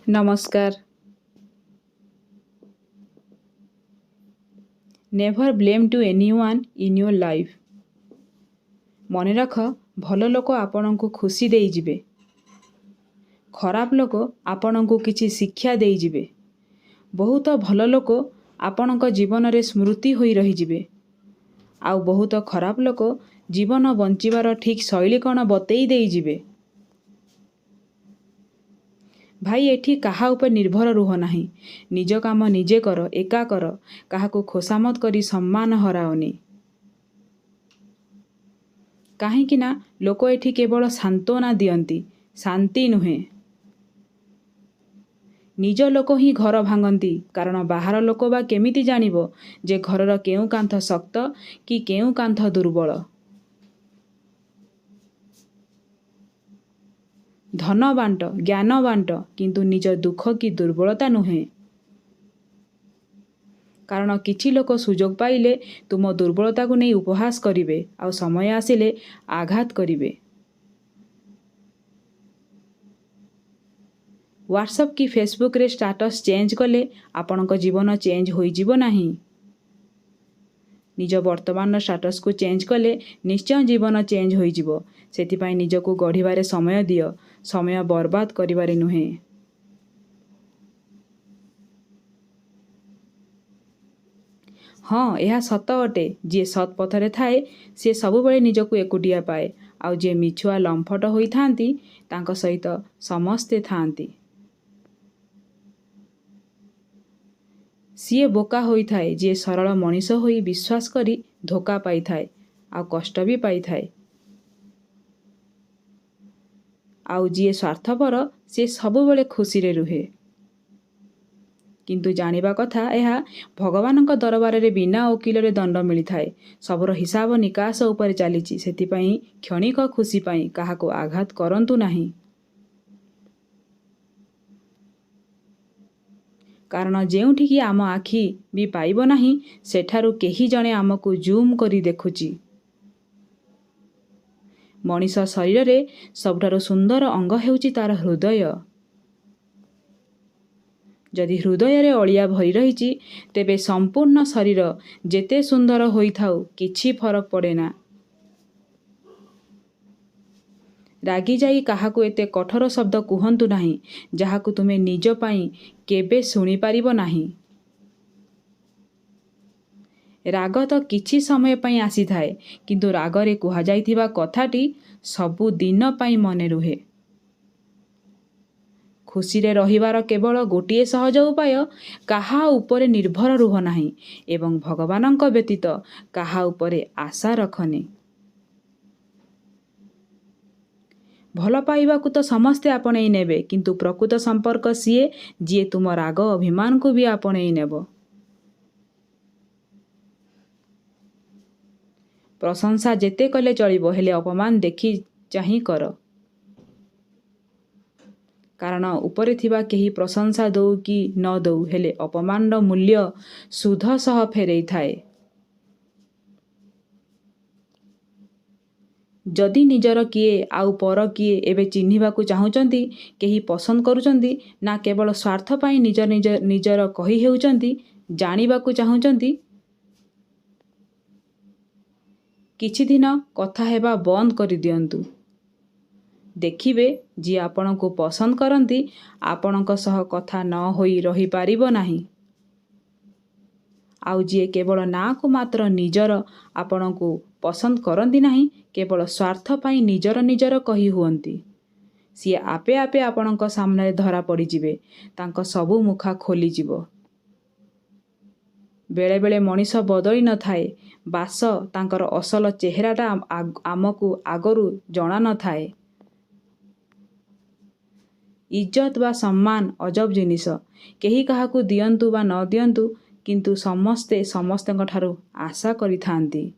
नमस्कार। Never blame to anyone in your life. मन रख, भल लोक आपण को खुशी दे जिबे, खराब लोक आपण को किछि शिक्षा दे जिबे। बहुत भल लोक आपण जीवन रे स्मृति होई रही जिबे, आउ बहुत खराब लोक जीवन बंचिबार ठीक शैली कौन बतई दे जिबे। भाई एठी काहा उपर निर्भर रुह नाही। निज काम निजे कर, एका कर, काहाको खोसामत करी सम्मान हराओनी। काहेकि ना लोक एठी केवल सांत्वना दियंती, शांति नुहे। निज लोक ही घर भांगती, कारण बाहर लोक बा केमिति जानिबो जे घरर केउ कांथ शक्त कि केउ कांथ दुर्बल। धन बांट, ज्ञान बांट, किंतु निज दुख की दुर्बलता नुहे। कारण किछि लोक सुजोग पाइले तुम दुर्बलता को नहीं उपहास करिवे, आउ समय आसिले आघात करिवे। व्हाट्सएप कि फेसबुक रे स्टाटस चेंज कले आपणक जीवन चेंज होई जिवो नाही। निज वर्तमान स्टाटस को चेंज कले निश्चय जीवन चेंज होई जिवो। सेथिपाई निजको गढ़िबारे समय दियो, समय बर्बाद करिबारे नुहे। हाँ, यह सत अटे, जी सत् पथरे थाए सी सबुबले निजको एकुटिया पाए, आउ जे मिछुआ लंफट होई थांती तांको सहित समस्ते थांती। सीए बोका होई थाए जे सरल मनीष होई विश्वास करी धोखा पाई थाए, आउ कष्ट भी पाई थाए। आउ जी स्वार्थपर से सबुबले खुशी रे रुहे। किंतु जानिबा कथा यह भगवानक दरबार रे बिना वकील रे दंड मिली थाए। सबुर हिसाब निकास उपर चलीची, सेतिपाई क्षणिक खुशी पाई काहाको आघात करंतु नाही। कारण जेउठिकी आम आखि भी पाइबो नाही, सेठारु केही जणे आमको जूम करी देखुची। मनीष शरीर रे सबठारु सुंदर अंग हेउची तार हृदय। जदि हृदय रे अलिया भरी रहिची, तेबे संपूर्ण शरीर जेते सुंदर होई थाउ किछि फरक पड़ेना। रागी जाई काहाको एते कठोर शब्द कुहंतु नाही, जाहाको तुमे निज पाई केबे सुनी पारिबो नाही। राग तो किछि समय पाई आसी थाए, किंतु रागरे कुहा जाइथिबा कथाटी सबु दिन पाई मने रुहे। खुशी रे रहिबार केवल गोटिए सहज उपाय, काहा उपरे निर्भर रुह नाही एवं भगवानंक व्यतीत काहा उपरे आशा रखनी। भल पाइबाकु तो समस्ते आपणई नेबे, किंतु प्रकृत संपर्क सीए जी तुम राग अभिमान को भी आपणई नेब। प्रशंसा जेते कले चलिबो, हेले अपमान देखि चाहि कर। कारण उपरे थिबा केही प्रशंसा दौ कि न दौ, हेले अपमान मूल्य सुध सह फेरई थाए। जदि निजर किए आउ पर किए एबे चिन्हिबाकु चाहुचंती, केही पसंद करूचंती ना केवल स्वार्थ पाई निजर कही हेउचंती, जानिबाकु चाहुचंती, किछि दिन कथा हेबा बंद करि दियंतु। देखिबे जी आपण को पसंद करती आपणक सह कथा न होई रही पारिबो नाही। आउ जी केवल ना को मात्र निजर आपण को पसंद करती नाही, केवल स्वार्थ पाई निजर कही हुअंती, सी आपे आपे आपणक सामने धरा पड़ी जिवे, तांको सबु मुखा खोली जिवो। बेले बेले मनीष बदली न थाए, बास तांकर असल चेहराटा आमको आगरू जना न थाए। इज्जत बा सम्मान अजब जिनिस, केही काहाकू दियंतु बा न दियंतु, किंतु समस्ते समस्तଙ୍କ ठारू आशा करि थांती।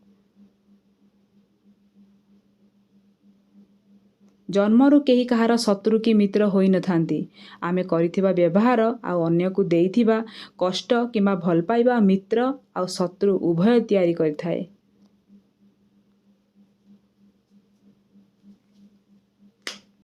जन्मरू केही कहार शत्रु कि मित्र होई न थांती। आमे करिथिबा व्यवहार आउ अन्यकू देइथिबा कष्ट किंबा भल पाइबा मित्र आउ शत्रु उभय तैयारी करिथाए।